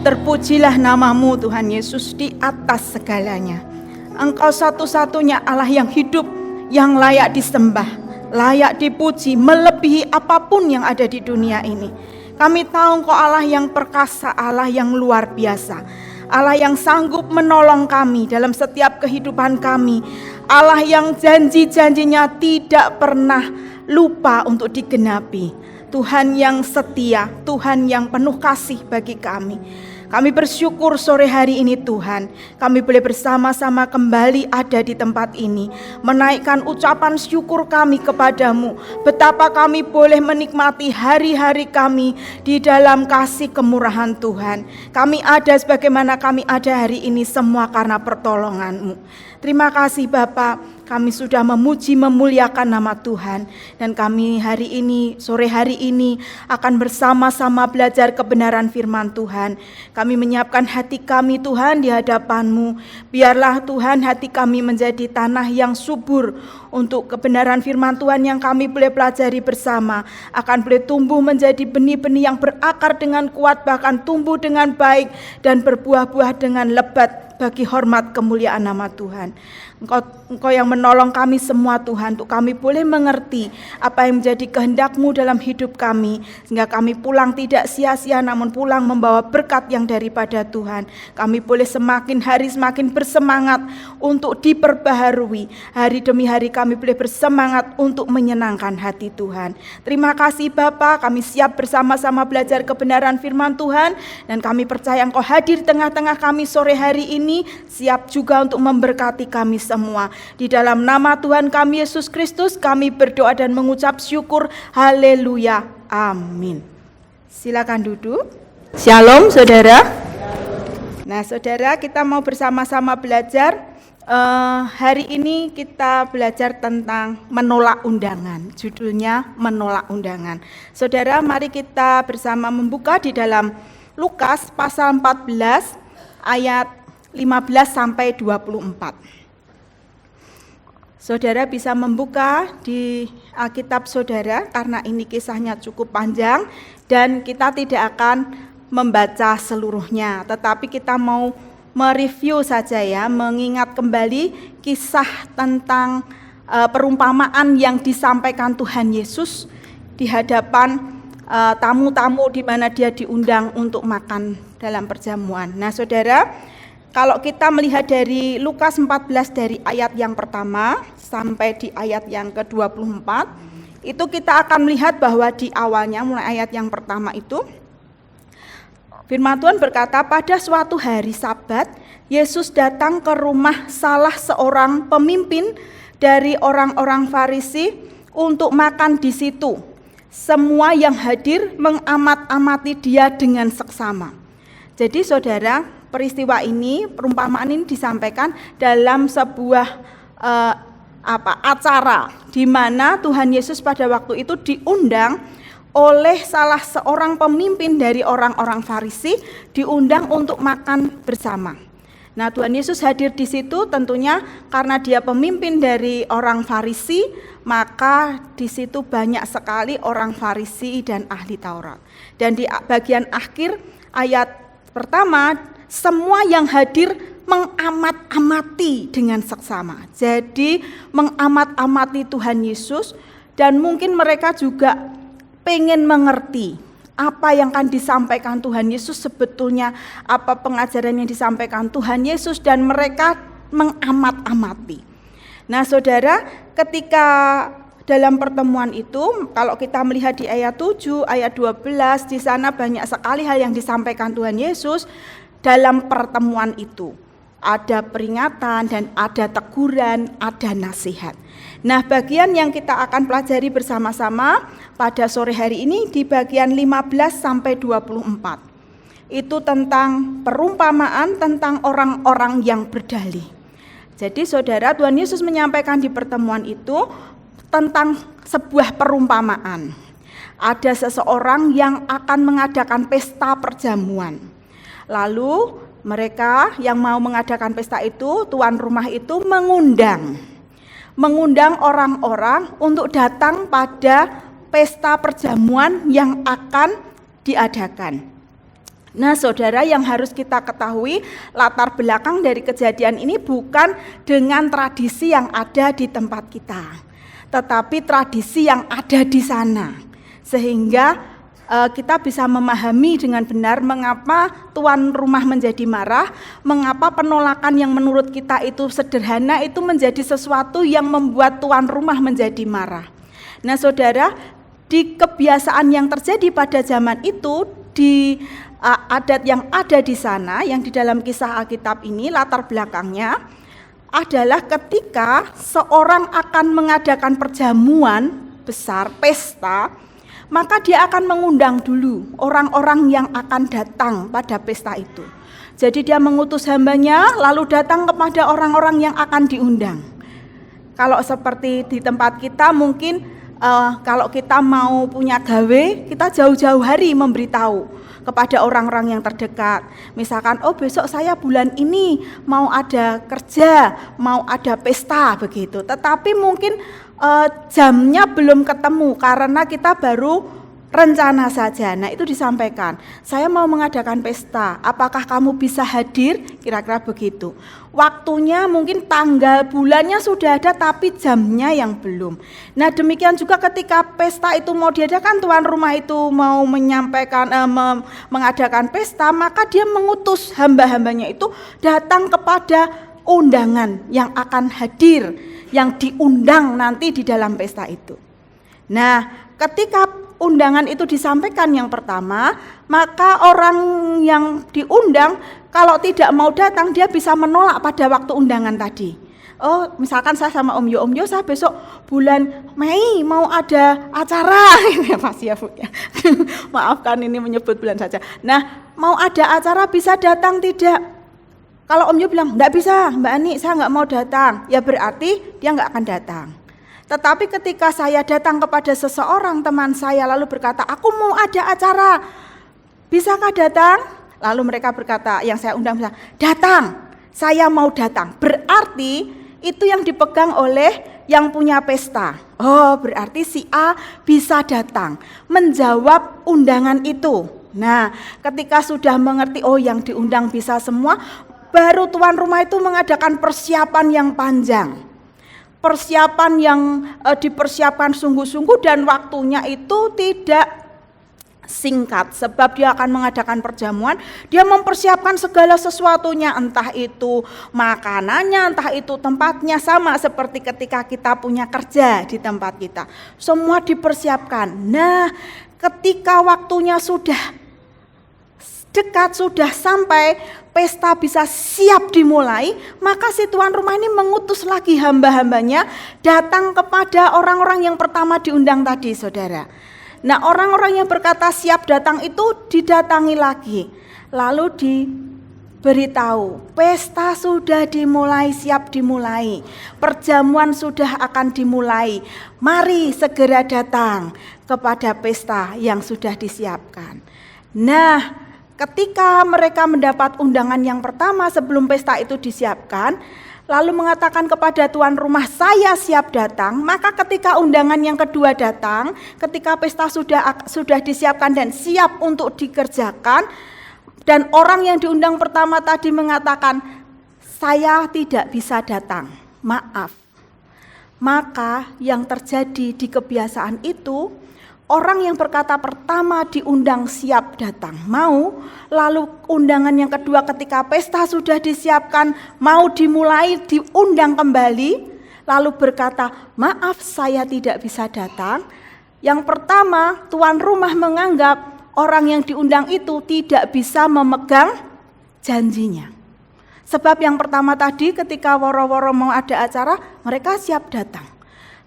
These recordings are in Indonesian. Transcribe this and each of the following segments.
Terpujilah nama-Mu Tuhan Yesus di atas segalanya. Engkau satu-satunya Allah yang hidup, yang layak disembah, layak dipuji, melebihi apapun yang ada di dunia ini. Kami tahu Engkau Allah yang perkasa, Allah yang luar biasa, Allah yang sanggup menolong kami dalam setiap kehidupan kami, Allah yang janji-janjinya tidak pernah lupa untuk digenapi. Tuhan yang setia, Tuhan yang penuh kasih bagi kami. Kami bersyukur sore hari ini Tuhan, kami boleh bersama-sama kembali ada di tempat ini, menaikkan ucapan syukur kami kepadamu, betapa kami boleh menikmati hari-hari kami di dalam kasih kemurahan Tuhan. Kami ada sebagaimana kami ada hari ini semua karena pertolongan-Mu. Terima kasih Bapa, kami sudah memuji memuliakan nama Tuhan, dan kami hari ini, sore hari ini akan bersama-sama belajar kebenaran firman Tuhan. Kami menyiapkan hati kami Tuhan di hadapan-Mu. Biarlah Tuhan hati kami menjadi tanah yang subur untuk kebenaran firman Tuhan yang kami boleh pelajari bersama. Akan boleh tumbuh menjadi benih-benih yang berakar dengan kuat, bahkan tumbuh dengan baik dan berbuah-buah dengan lebat bagi hormat kemuliaan nama Tuhan. Engkau yang menolong kami semua Tuhan, untuk kami boleh mengerti apa yang menjadi kehendak-Mu dalam hidup kami, sehingga kami pulang tidak sia-sia, namun pulang membawa berkat yang daripada Tuhan. Kami boleh semakin hari semakin bersemangat untuk diperbaharui. Hari demi hari kami boleh bersemangat untuk menyenangkan hati Tuhan. Terima kasih Bapa, kami siap bersama-sama belajar kebenaran firman Tuhan, dan kami percaya Engkau hadir di tengah-tengah kami sore hari ini, siap juga untuk memberkati kami semua. Di dalam nama Tuhan kami Yesus Kristus kami berdoa dan mengucap syukur. Haleluya. Amin. Silakan duduk. Shalom saudara. Nah saudara, kita mau bersama-sama belajar. Hari ini kita belajar tentang menolak undangan. Judulnya menolak undangan. Saudara, mari kita bersama membuka di dalam Lukas pasal 14 ayat 15 sampai 24. Saudara bisa membuka di Alkitab saudara, karena ini kisahnya cukup panjang dan kita tidak akan membaca seluruhnya, tetapi kita mau mereview saja ya, mengingat kembali kisah tentang perumpamaan yang disampaikan Tuhan Yesus di hadapan tamu-tamu di mana dia diundang untuk makan dalam perjamuan. Nah saudara, kalau kita melihat dari Lukas 14 dari ayat yang pertama sampai di ayat yang ke-24, itu kita akan melihat bahwa di awalnya mulai ayat yang pertama itu firman Tuhan berkata, pada suatu hari Sabat Yesus datang ke rumah salah seorang pemimpin dari orang-orang Farisi untuk makan di situ. Semua yang hadir mengamat-amati dia dengan seksama. Jadi saudara, peristiwa ini, perumpamaan ini disampaikan dalam sebuah acara di mana Tuhan Yesus pada waktu itu diundang oleh salah seorang pemimpin dari orang-orang Farisi, diundang untuk makan bersama. Nah, Tuhan Yesus hadir di situ tentunya karena dia pemimpin dari orang Farisi, maka di situ banyak sekali orang Farisi dan ahli Taurat. Dan di bagian akhir ayat pertama, semua yang hadir mengamat-amati dengan seksama. Jadi mengamat-amati Tuhan Yesus, dan mungkin mereka juga pengen mengerti apa yang akan disampaikan Tuhan Yesus sebetulnya, apa pengajaran yang disampaikan Tuhan Yesus, dan mereka mengamat-amati. Nah saudara, ketika dalam pertemuan itu, kalau kita melihat di ayat 7, ayat 12, di sana banyak sekali hal yang disampaikan Tuhan Yesus dalam pertemuan itu. Ada peringatan dan ada teguran, ada nasihat. Nah, bagian yang kita akan pelajari bersama-sama pada sore hari ini di bagian 15 sampai 24. Itu tentang perumpamaan tentang orang-orang yang berdalih. Jadi saudara, Tuhan Yesus menyampaikan di pertemuan itu tentang sebuah perumpamaan. Ada seseorang yang akan mengadakan pesta perjamuan. Lalu mereka yang mau mengadakan pesta itu, tuan rumah itu mengundang orang-orang untuk datang pada pesta perjamuan yang akan diadakan. Nah, saudara, yang harus kita ketahui, latar belakang dari kejadian ini bukan dengan tradisi yang ada di tempat kita, tetapi tradisi yang ada di sana. Sehingga kita bisa memahami dengan benar mengapa tuan rumah menjadi marah, mengapa penolakan yang menurut kita itu sederhana itu menjadi sesuatu yang membuat tuan rumah menjadi marah. Nah, saudara, di kebiasaan yang terjadi pada zaman itu, di adat yang ada di sana, yang di dalam kisah Alkitab ini, latar belakangnya adalah ketika seorang akan mengadakan perjamuan besar, pesta, maka dia akan mengundang dulu orang-orang yang akan datang pada pesta itu. Jadi dia mengutus hambanya lalu datang kepada orang-orang yang akan diundang. Kalau seperti di tempat kita mungkin kalau kita mau punya gawe, kita jauh-jauh hari memberitahu kepada orang-orang yang terdekat. Misalkan, oh besok saya bulan ini mau ada kerja, mau ada pesta begitu. Tetapi mungkin jamnya belum ketemu karena kita baru rencana saja. Nah, itu disampaikan, saya mau mengadakan pesta, apakah kamu bisa hadir? Kira-kira begitu. Waktunya mungkin tanggal bulannya sudah ada tapi jamnya yang belum. Nah, demikian juga ketika pesta itu mau diadakan, tuan rumah itu mau menyampaikan mengadakan pesta, maka dia mengutus hamba-hambanya itu datang kepada undangan yang akan hadir, yang diundang nanti di dalam pesta itu. Nah, ketika undangan itu disampaikan yang pertama, maka orang yang diundang kalau tidak mau datang dia bisa menolak pada waktu undangan tadi. Oh, misalkan saya sama Om Yo, saya besok bulan Mei mau ada acara. Ini pasti ya Bu ya. Maafkan ini menyebut bulan saja. Nah, mau ada acara bisa datang tidak? Kalau Om Yo bilang enggak bisa, Mbak Ani, saya enggak mau datang. Ya berarti dia enggak akan datang. Tetapi ketika saya datang kepada seseorang teman saya lalu berkata, aku mau ada acara, bisakah datang? Lalu mereka berkata, yang saya undang, datang, saya mau datang. Berarti itu yang dipegang oleh yang punya pesta. Oh, berarti si A bisa datang, menjawab undangan itu. Nah, ketika sudah mengerti, oh yang diundang bisa semua, baru tuan rumah itu mengadakan persiapan yang panjang. Persiapan yang dipersiapkan sungguh-sungguh dan waktunya itu tidak singkat. Sebab dia akan mengadakan perjamuan, dia mempersiapkan segala sesuatunya, entah itu makanannya, entah itu tempatnya, sama seperti ketika kita punya kerja di tempat kita. Semua dipersiapkan. Nah, ketika waktunya sudah dekat, sudah sampai pesta bisa siap dimulai, maka si tuan rumah ini mengutus lagi hamba-hambanya datang kepada orang-orang yang pertama diundang tadi, saudara. Nah, orang-orang yang berkata siap datang itu didatangi lagi, lalu diberitahu, pesta sudah dimulai, siap dimulai, perjamuan sudah akan dimulai, mari segera datang kepada pesta yang sudah disiapkan. Nah, ketika mereka mendapat undangan yang pertama sebelum pesta itu disiapkan, lalu mengatakan kepada tuan rumah, saya siap datang, maka ketika undangan yang kedua datang, ketika pesta sudah disiapkan dan siap untuk dikerjakan, dan orang yang diundang pertama tadi mengatakan, saya tidak bisa datang, maaf. Maka yang terjadi di kebiasaan itu, orang yang berkata pertama diundang siap datang, mau, lalu undangan yang kedua ketika pesta sudah disiapkan, mau dimulai, diundang kembali, lalu berkata, maaf saya tidak bisa datang. Yang pertama, tuan rumah menganggap orang yang diundang itu tidak bisa memegang janjinya. Sebab yang pertama tadi ketika woro-woro mau ada acara, mereka siap datang.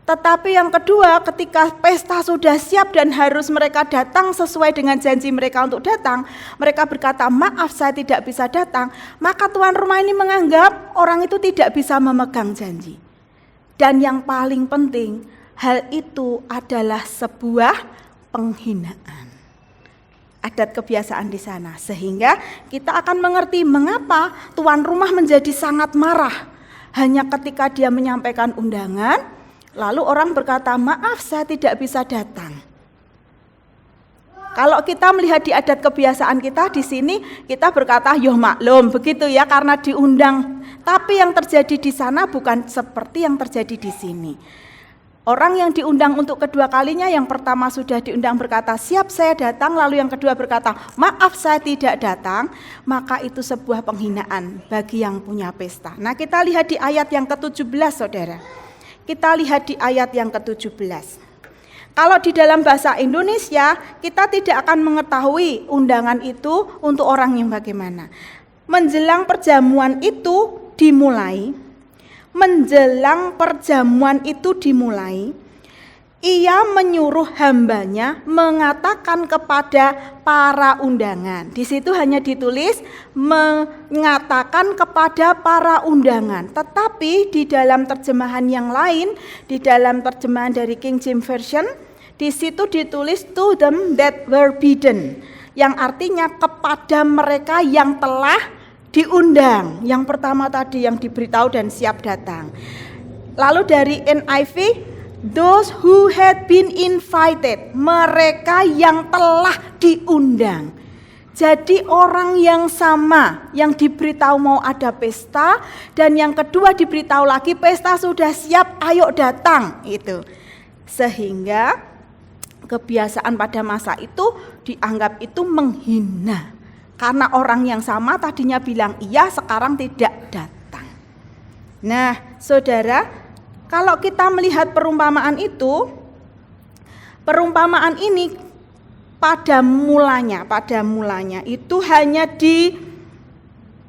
Tetapi yang kedua, ketika pesta sudah siap dan harus mereka datang sesuai dengan janji mereka untuk datang, mereka berkata, maaf saya tidak bisa datang, maka tuan rumah ini menganggap orang itu tidak bisa memegang janji. Dan yang paling penting, hal itu adalah sebuah penghinaan. Adat kebiasaan di sana, sehingga kita akan mengerti mengapa tuan rumah menjadi sangat marah hanya ketika dia menyampaikan undangan. Lalu orang berkata, maaf saya tidak bisa datang. Kalau kita melihat di adat kebiasaan kita di sini, kita berkata, "Yoh maklum," begitu ya, karena diundang. Tapi yang terjadi di sana bukan seperti yang terjadi di sini. Orang yang diundang untuk kedua kalinya, yang pertama sudah diundang berkata, "Siap, saya datang," lalu yang kedua berkata, "Maaf, saya tidak datang," maka itu sebuah penghinaan bagi yang punya pesta. Nah, kita lihat di ayat yang ke-17, saudara. Kita lihat di ayat yang ke-17. Kalau di dalam bahasa Indonesia, kita tidak akan mengetahui undangan itu untuk orang yang bagaimana. Menjelang perjamuan itu dimulai, ia menyuruh hambanya mengatakan kepada para undangan. Di situ hanya ditulis mengatakan kepada para undangan. Tetapi di dalam terjemahan yang lain, di dalam terjemahan dari King James Version, di situ ditulis to them that were bidden, yang artinya kepada mereka yang telah diundang. Yang pertama tadi yang diberitahu dan siap datang. Lalu dari NIV, those who had been invited, mereka yang telah diundang. Jadi orang yang sama yang diberitahu mau ada pesta, dan yang kedua diberitahu lagi pesta sudah siap, ayo datang itu. Sehingga kebiasaan pada masa itu dianggap itu menghina. Karena orang yang sama tadinya bilang iya, sekarang tidak datang. Nah, saudara, kalau kita melihat perumpamaan ini pada mulanya itu hanya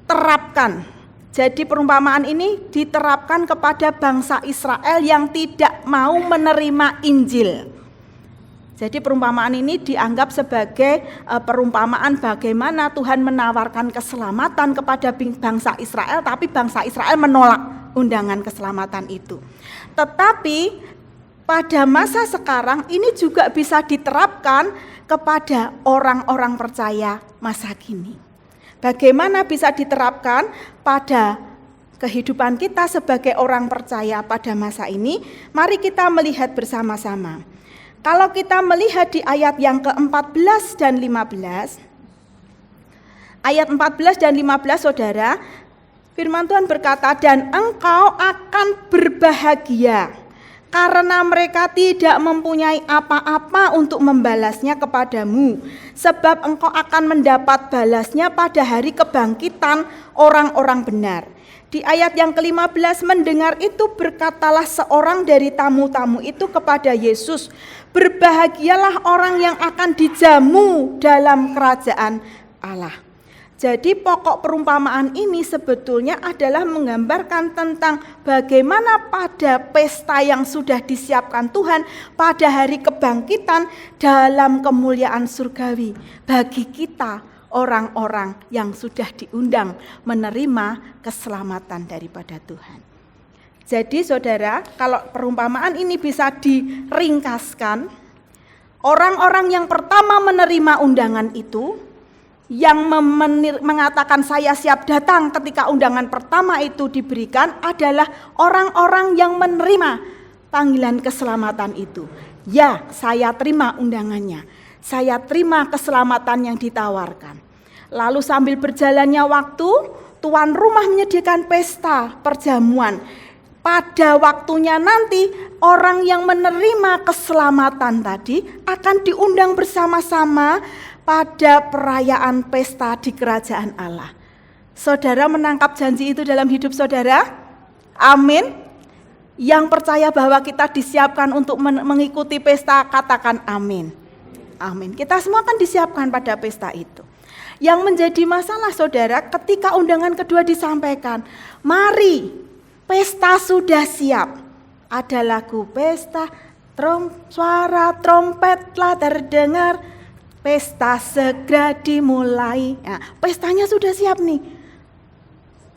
diterapkan. Jadi perumpamaan ini diterapkan kepada bangsa Israel yang tidak mau menerima Injil. Jadi perumpamaan ini dianggap sebagai perumpamaan bagaimana Tuhan menawarkan keselamatan kepada bangsa Israel, tapi bangsa Israel menolak undangan keselamatan itu. Tetapi pada masa sekarang ini juga bisa diterapkan kepada orang-orang percaya masa kini. Bagaimana bisa diterapkan pada kehidupan kita sebagai orang percaya pada masa ini? Mari kita melihat bersama-sama. Kalau kita melihat di ayat yang ke-14 dan 15, ayat 14 dan 15, saudara, firman Tuhan berkata, "Dan engkau akan berbahagia, karena mereka tidak mempunyai apa-apa untuk membalasnya kepadamu, sebab engkau akan mendapat balasnya pada hari kebangkitan orang-orang benar." Di ayat yang ke-15, mendengar itu berkatalah seorang dari tamu-tamu itu kepada Yesus, "Berbahagialah orang yang akan dijamu dalam kerajaan Allah." Jadi pokok perumpamaan ini sebetulnya adalah menggambarkan tentang bagaimana pada pesta yang sudah disiapkan Tuhan pada hari kebangkitan dalam kemuliaan surgawi bagi kita, orang-orang yang sudah diundang menerima keselamatan daripada Tuhan. Jadi saudara, kalau perumpamaan ini bisa diringkaskan, orang-orang yang pertama menerima undangan itu, yang mengatakan saya siap datang ketika undangan pertama itu diberikan adalah orang-orang yang menerima panggilan keselamatan itu. Ya, saya terima undangannya. Saya terima keselamatan yang ditawarkan. Lalu sambil berjalannya waktu, tuan rumah menyediakan pesta perjamuan. Pada waktunya nanti, orang yang menerima keselamatan tadi akan diundang bersama-sama pada perayaan pesta di kerajaan Allah. Saudara menangkap janji itu dalam hidup saudara? Amin. Yang percaya bahwa kita disiapkan untuk mengikuti pesta, katakan amin. Amin. Kita semua akan disiapkan pada pesta itu. Yang menjadi masalah saudara, ketika undangan kedua disampaikan, mari, pesta sudah siap. Ada lagu pesta, suara trompet telah terdengar, pesta segera dimulai. Nah, pestanya sudah siap nih.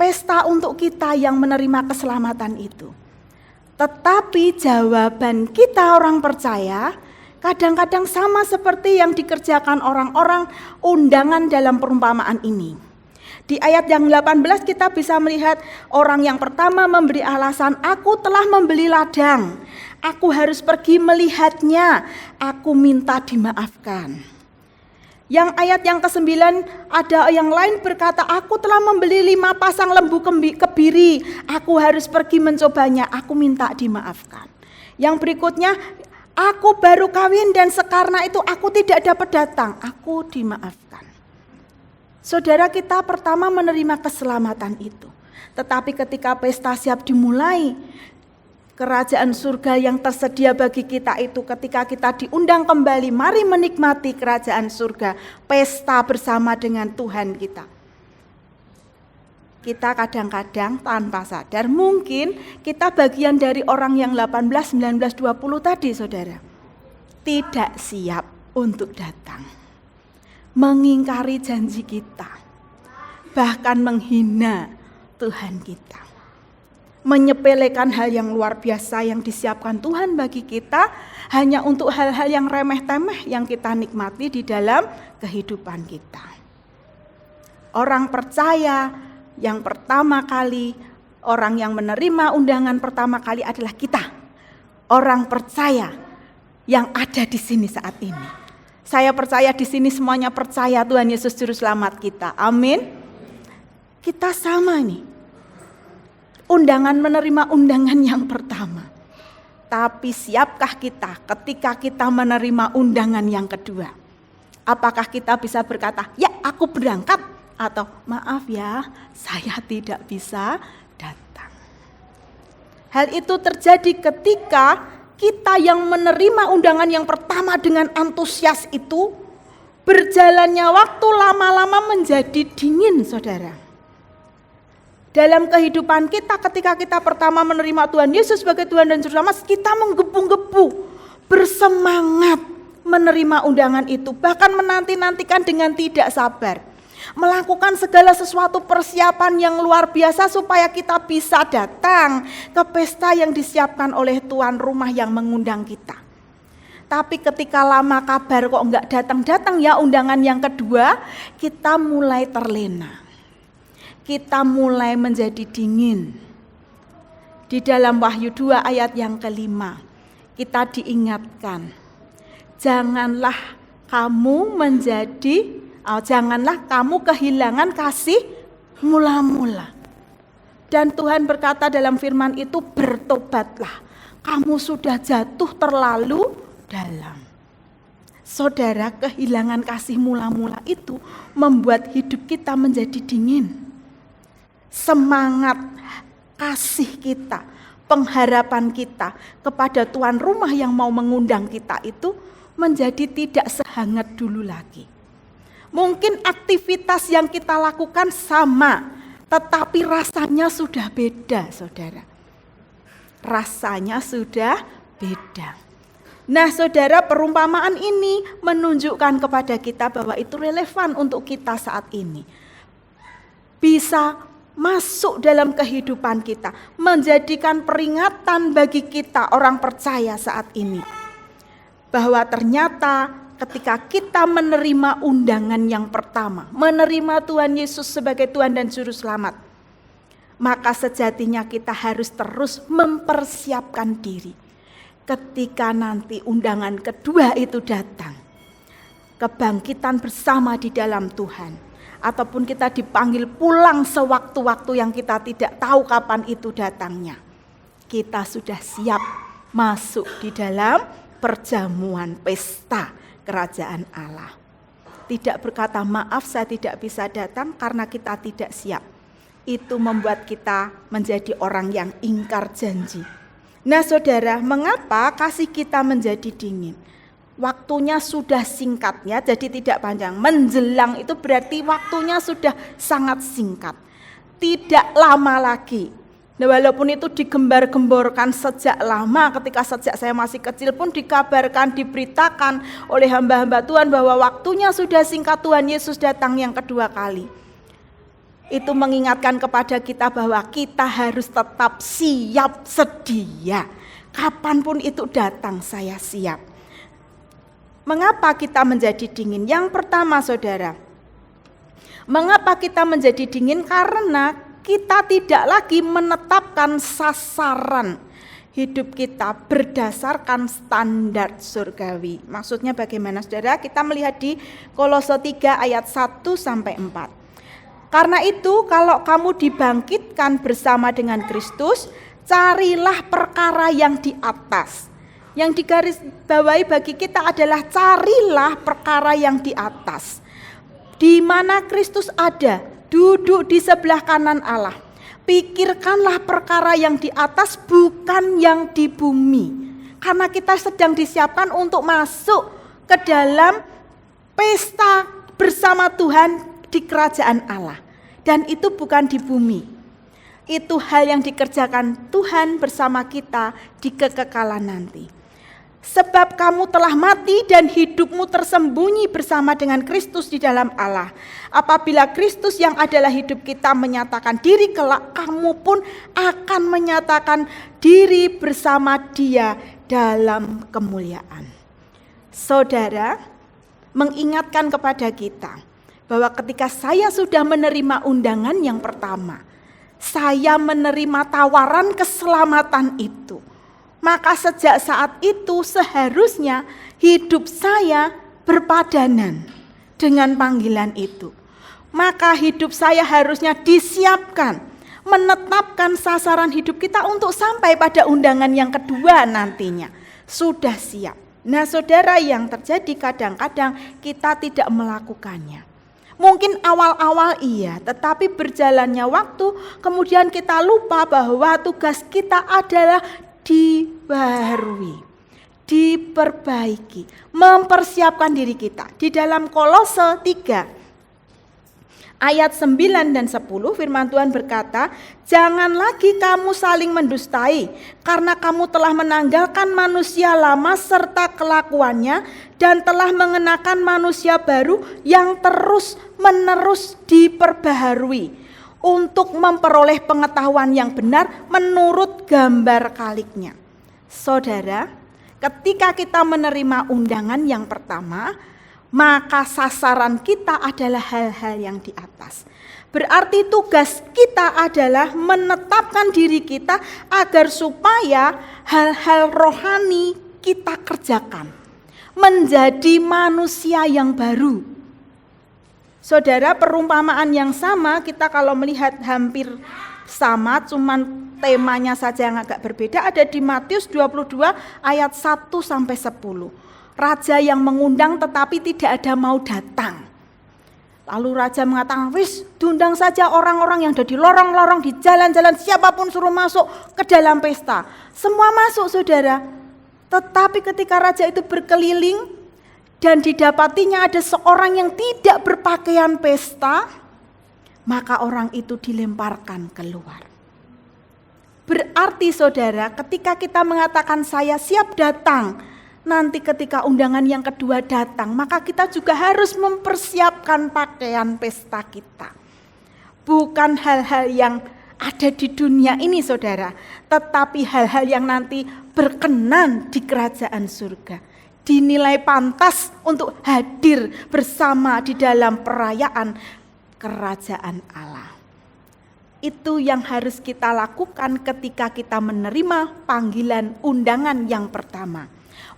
Pesta untuk kita yang menerima keselamatan itu. Tetapi jawaban kita orang percaya kadang-kadang sama seperti yang dikerjakan orang-orang undangan dalam perumpamaan ini. Di ayat yang 18 kita bisa melihat orang yang pertama memberi alasan, "Aku telah membeli ladang, aku harus pergi melihatnya, aku minta dimaafkan." Yang ayat yang ke-9, ada yang lain berkata, aku telah membeli 5 pasang lembu kebiri, aku harus pergi mencobanya, aku minta dimaafkan. Yang berikutnya, aku baru kawin dan sekarena itu aku tidak dapat datang, aku dimaafkan. Saudara, kita pertama menerima keselamatan itu. Tetapi ketika pesta siap dimulai, kerajaan surga yang tersedia bagi kita itu ketika kita diundang kembali, mari menikmati kerajaan surga, pesta bersama dengan Tuhan kita. Kita kadang-kadang tanpa sadar, mungkin kita bagian dari orang yang 18, 19, 20 tadi saudara. Tidak siap untuk datang. Mengingkari janji kita. Bahkan menghina Tuhan kita. Menyepelekan hal yang luar biasa yang disiapkan Tuhan bagi kita hanya untuk hal-hal yang remeh-temeh yang kita nikmati di dalam kehidupan kita. Orang percaya yang pertama kali, orang yang menerima undangan pertama kali adalah kita. Orang percaya yang ada di sini saat ini. Saya percaya di sini semuanya percaya Tuhan Yesus Juru Selamat kita. Amin. Kita sama nih. Undangan menerima undangan yang pertama. Tapi siapkah kita ketika kita menerima undangan yang kedua? Apakah kita bisa berkata, ya aku berangkat, atau maaf ya saya tidak bisa datang. Hal itu terjadi ketika kita yang menerima undangan yang pertama dengan antusias itu, berjalannya waktu lama-lama menjadi dingin saudara. Dalam kehidupan kita ketika kita pertama menerima Tuhan Yesus sebagai Tuhan dan Juru Selamat, kita menggebu-gebu, bersemangat menerima undangan itu, bahkan menanti-nantikan dengan tidak sabar. Melakukan segala sesuatu persiapan yang luar biasa supaya kita bisa datang ke pesta yang disiapkan oleh tuan rumah yang mengundang kita. Tapi ketika lama kabar kok enggak datang-datang ya undangan yang kedua, kita mulai terlena. Kita mulai menjadi dingin. Di dalam Wahyu 2 ayat yang ke-5, kita diingatkan, janganlah kamu kehilangan kasih mula-mula. Dan Tuhan berkata dalam firman itu, bertobatlah, kamu sudah jatuh terlalu dalam. Saudara, kehilangan kasih mula-mula itu membuat hidup kita menjadi dingin. Semangat kasih kita, pengharapan kita kepada tuan rumah yang mau mengundang kita itu menjadi tidak sehangat dulu lagi. Mungkin aktivitas yang kita lakukan sama, tetapi rasanya sudah beda, saudara. Rasanya sudah beda. Nah, saudara, perumpamaan ini menunjukkan kepada kita bahwa itu relevan untuk kita saat ini. Bisa masuk dalam kehidupan kita, menjadikan peringatan bagi kita orang percaya saat ini. Bahwa ternyata ketika kita menerima undangan yang pertama, menerima Tuhan Yesus sebagai Tuhan dan Juru Selamat, maka sejatinya kita harus terus mempersiapkan diri. Ketika nanti undangan kedua itu datang, kebangkitan bersama di dalam Tuhan, ataupun kita dipanggil pulang sewaktu-waktu yang kita tidak tahu kapan itu datangnya, kita sudah siap masuk di dalam perjamuan pesta kerajaan Allah. Tidak berkata maaf saya tidak bisa datang karena kita tidak siap. Itu membuat kita menjadi orang yang ingkar janji. Nah saudara, mengapa kasih kita menjadi dingin? Waktunya sudah singkatnya, jadi tidak panjang. Menjelang itu berarti waktunya sudah sangat singkat. Tidak lama lagi. Nah, walaupun itu digembar-gemborkan sejak lama, ketika sejak saya masih kecil pun dikabarkan, diberitakan oleh hamba-hamba Tuhan bahwa waktunya sudah singkat Tuhan Yesus datang yang kedua kali. Itu mengingatkan kepada kita bahwa kita harus tetap siap sedia. Kapanpun itu datang, saya siap. Mengapa kita menjadi dingin? Yang pertama saudara, mengapa kita menjadi dingin? Karena kita tidak lagi menetapkan sasaran hidup kita berdasarkan standar surgawi. Maksudnya bagaimana saudara? Kita melihat di Kolose 3 ayat 1 sampai 4. Karena itu kalau kamu dibangkitkan bersama dengan Kristus, carilah perkara yang di atas. Yang digarisbawahi bagi kita adalah carilah perkara yang di atas. Di mana Kristus ada, duduk di sebelah kanan Allah. Pikirkanlah perkara yang di atas, bukan yang di bumi. Karena kita sedang disiapkan untuk masuk ke dalam pesta bersama Tuhan di kerajaan Allah. Dan itu bukan di bumi. Itu hal yang dikerjakan Tuhan bersama kita di kekekalan nanti. Sebab kamu telah mati dan hidupmu tersembunyi bersama dengan Kristus di dalam Allah. Apabila Kristus yang adalah hidup kita menyatakan diri, kelak kamu pun akan menyatakan diri bersama Dia dalam kemuliaan. Saudara, mengingatkan kepada kita bahwa ketika saya sudah menerima undangan yang pertama, saya menerima tawaran keselamatan itu. Maka sejak saat itu seharusnya hidup saya berpadanan dengan panggilan itu. Maka hidup saya harusnya disiapkan, menetapkan sasaran hidup kita untuk sampai pada undangan yang kedua nantinya. Sudah siap. Nah saudara, yang terjadi kadang-kadang kita tidak melakukannya. Mungkin awal-awal iya, tetapi berjalannya waktu kemudian kita lupa bahwa tugas kita adalah dibaharui, diperbaiki, mempersiapkan diri kita. Di dalam Kolose 3 ayat 9 dan 10 firman Tuhan berkata, jangan lagi kamu saling mendustai, karena kamu telah menanggalkan manusia lama serta kelakuannya, dan telah mengenakan manusia baru yang terus-menerus diperbaharui, untuk memperoleh pengetahuan yang benar menurut gambar kaliknya. Saudara, ketika kita menerima undangan yang pertama, maka sasaran kita adalah hal-hal yang di atas. Berarti tugas kita adalah menetapkan diri kita agar supaya hal-hal rohani kita kerjakan. Menjadi manusia yang baru. Saudara, perumpamaan yang sama kita kalau melihat hampir sama, cuman temanya saja yang agak berbeda, ada di Matius 22 ayat 1 sampai 10. Raja yang mengundang tetapi tidak ada mau datang. Lalu raja mengatakan, wis diundang saja orang-orang yang ada di lorong-lorong, di jalan-jalan, siapapun suruh masuk ke dalam pesta. Semua masuk saudara. Tetapi ketika raja itu berkeliling dan didapatinya ada seorang yang tidak berpakaian pesta, maka orang itu dilemparkan keluar. Berarti saudara, ketika kita mengatakan saya siap datang, nanti ketika undangan yang kedua datang, maka kita juga harus mempersiapkan pakaian pesta kita. Bukan hal-hal yang ada di dunia ini saudara, tetapi hal-hal yang nanti berkenan di kerajaan surga. Dinilai pantas untuk hadir bersama di dalam perayaan kerajaan Allah. Itu yang harus kita lakukan ketika kita menerima panggilan undangan yang pertama.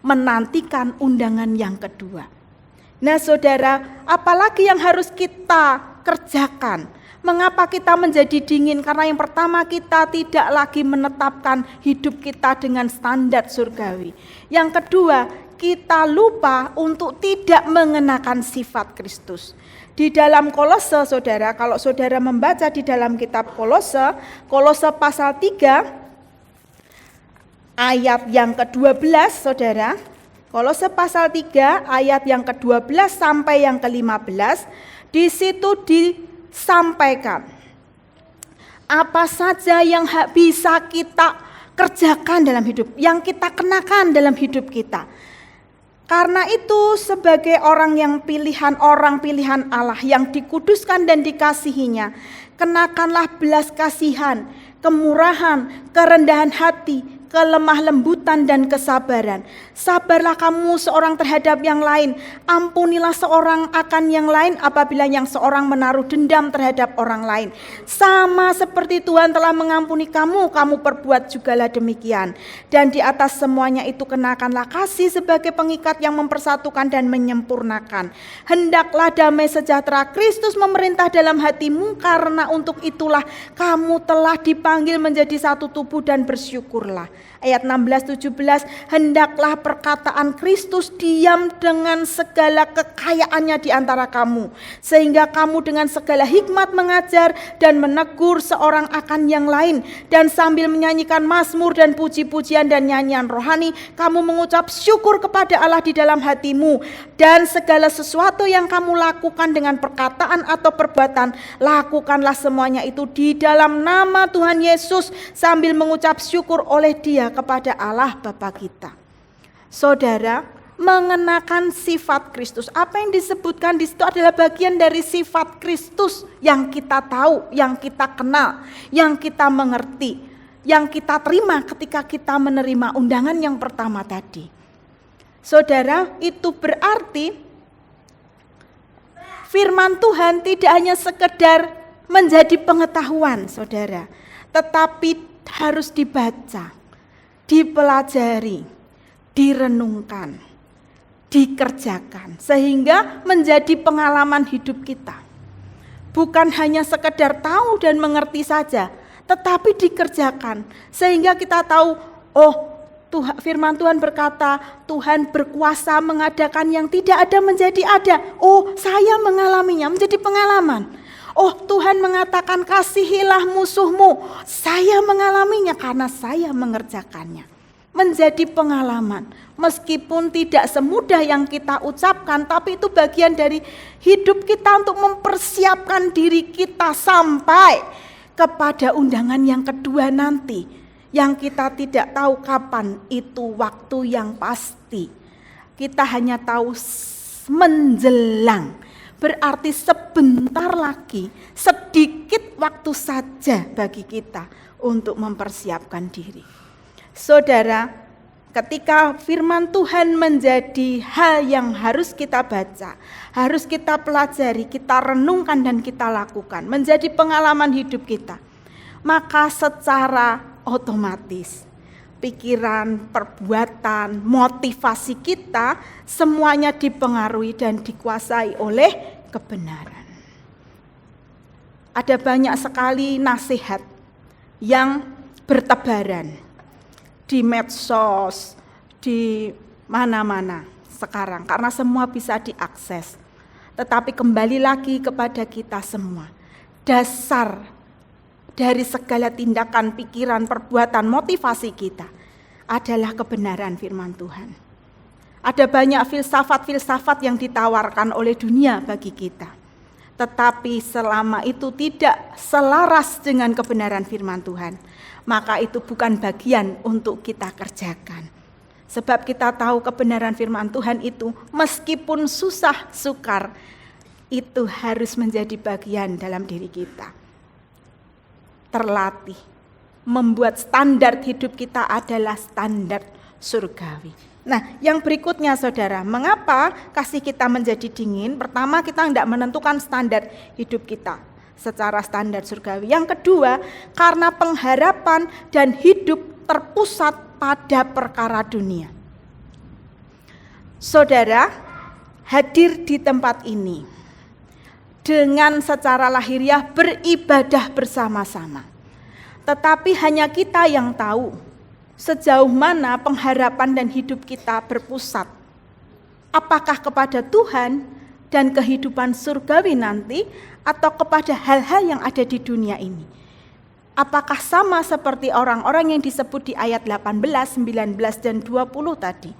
Menantikan undangan yang kedua. Nah saudara, apalagi yang harus kita kerjakan? Mengapa kita menjadi dingin? Karena yang pertama kita tidak lagi menetapkan hidup kita dengan standar surgawi. Yang kedua, kita lupa untuk tidak mengenakan sifat Kristus. Di dalam Kolose saudara, kalau saudara membaca di dalam kitab Kolose pasal 3 ayat yang ke-12 saudara. Kolose pasal 3 ayat yang ke-12 sampai yang ke-15, di situ disampaikan apa saja yang bisa kita kerjakan dalam hidup, yang kita kenakan dalam hidup kita. Karena itu sebagai orang pilihan Allah yang dikuduskan dan dikasihinya, kenakanlah belas kasihan, kemurahan, kerendahan hati, kelemah lembutan dan kesabaran. Sabarlah kamu seorang terhadap yang lain, ampunilah seorang akan yang lain apabila yang seorang menaruh dendam terhadap orang lain. Sama seperti Tuhan telah mengampuni kamu, kamu perbuat jugalah demikian. Dan di atas semuanya itu kenakanlah kasih sebagai pengikat yang mempersatukan dan menyempurnakan. Hendaklah damai sejahtera Kristus memerintah dalam hatimu, karena untuk itulah kamu telah dipanggil menjadi satu tubuh, dan bersyukurlah. Ayat 16-17, hendaklah perkataan Kristus diam dengan segala kekayaannya di antara kamu, sehingga kamu dengan segala hikmat mengajar dan menegur seorang akan yang lain, dan sambil menyanyikan mazmur dan puji-pujian dan nyanyian rohani, kamu mengucap syukur kepada Allah di dalam hatimu. Dan segala sesuatu yang kamu lakukan dengan perkataan atau perbuatan, lakukanlah semuanya itu di dalam nama Tuhan Yesus, sambil mengucap syukur oleh Dia kepada Allah Bapa kita. Saudara, mengenakan sifat Kristus. Apa yang disebutkan di situ adalah bagian dari sifat Kristus yang kita tahu, yang kita kenal, yang kita mengerti, yang kita terima ketika kita menerima undangan yang pertama tadi. Saudara, itu berarti firman Tuhan tidak hanya sekedar menjadi pengetahuan, saudara, tetapi harus dibaca, dipelajari, direnungkan, dikerjakan, sehingga menjadi pengalaman hidup kita. Bukan hanya sekedar tahu dan mengerti saja, tetapi dikerjakan, sehingga kita tahu, firman Tuhan berkata, Tuhan berkuasa mengadakan yang tidak ada menjadi ada. Saya mengalaminya, menjadi pengalaman. Tuhan mengatakan kasihilah musuhmu. Saya mengalaminya karena saya mengerjakannya. Menjadi pengalaman. Meskipun tidak semudah yang kita ucapkan, tapi itu bagian dari hidup kita untuk mempersiapkan diri kita sampai kepada undangan yang kedua nanti. Yang kita tidak tahu kapan itu waktu yang pasti. Kita hanya tahu menjelang. Berarti sebentar lagi, sedikit waktu saja bagi kita untuk mempersiapkan diri. Saudara, ketika firman Tuhan menjadi hal yang harus kita baca, harus kita pelajari, kita renungkan dan kita lakukan, menjadi pengalaman hidup kita, maka secara otomatis pikiran, perbuatan, motivasi kita semuanya dipengaruhi dan dikuasai oleh kebenaran. Ada banyak sekali nasihat yang bertebaran di medsos, di mana-mana sekarang, karena semua bisa diakses. Tetapi kembali lagi kepada kita semua, dasar dari segala tindakan, pikiran, perbuatan, motivasi kita adalah kebenaran firman Tuhan. Ada banyak filsafat-filsafat yang ditawarkan oleh dunia bagi kita. Tetapi selama itu tidak selaras dengan kebenaran firman Tuhan, maka itu bukan bagian untuk kita kerjakan. Sebab kita tahu kebenaran firman Tuhan itu meskipun susah sukar, itu harus menjadi bagian dalam diri kita. Terlatih, membuat standar hidup kita adalah standar surgawi. Nah, yang berikutnya saudara, mengapa kasih kita menjadi dingin? Pertama, kita tidak menentukan standar hidup kita secara standar surgawi. Yang kedua, karena pengharapan dan hidup terpusat pada perkara dunia. Saudara, hadir di tempat ini dengan secara lahiriah beribadah bersama-sama. Tetapi hanya kita yang tahu sejauh mana pengharapan dan hidup kita berpusat. Apakah kepada Tuhan dan kehidupan surgawi nanti, atau kepada hal-hal yang ada di dunia ini. Apakah sama seperti orang-orang yang disebut di ayat 18, 19, dan 20 tadi?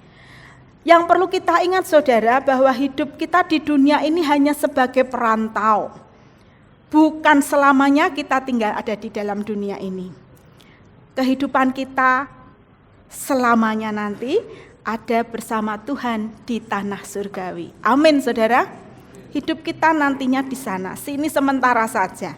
Yang perlu kita ingat saudara, bahwa hidup kita di dunia ini hanya sebagai perantau. Bukan selamanya kita tinggal ada di dalam dunia ini. Kehidupan kita selamanya nanti ada bersama Tuhan di tanah surgawi. Amin saudara. Hidup kita nantinya di sana. Sini sementara saja.